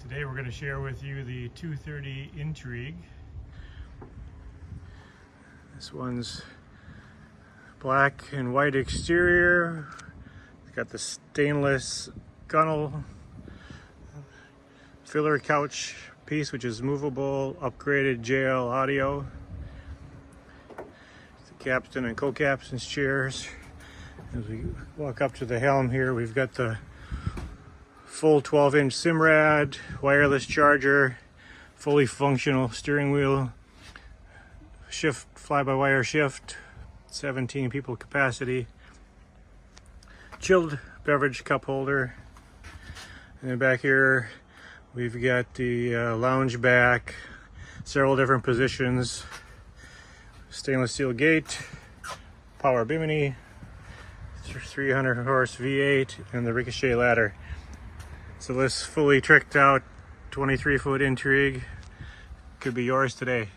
Today we're going to share with you the 230 Intrigue. This one's black and white exterior. It's got the stainless gunnel filler couch piece, which is movable, upgraded JL audio. The captain and co-captain's chairs. As we walk up to the helm here, we've got the full 12-inch Simrad, wireless charger, fully functional steering wheel, shift, fly-by-wire shift, 17 people capacity, chilled beverage cup holder. And then back here we've got the lounge back, several different positions, stainless steel gate, power bimini, 300 horse V8, and the ricochet ladder. So this fully tricked out 23-foot Intrigue could be yours today.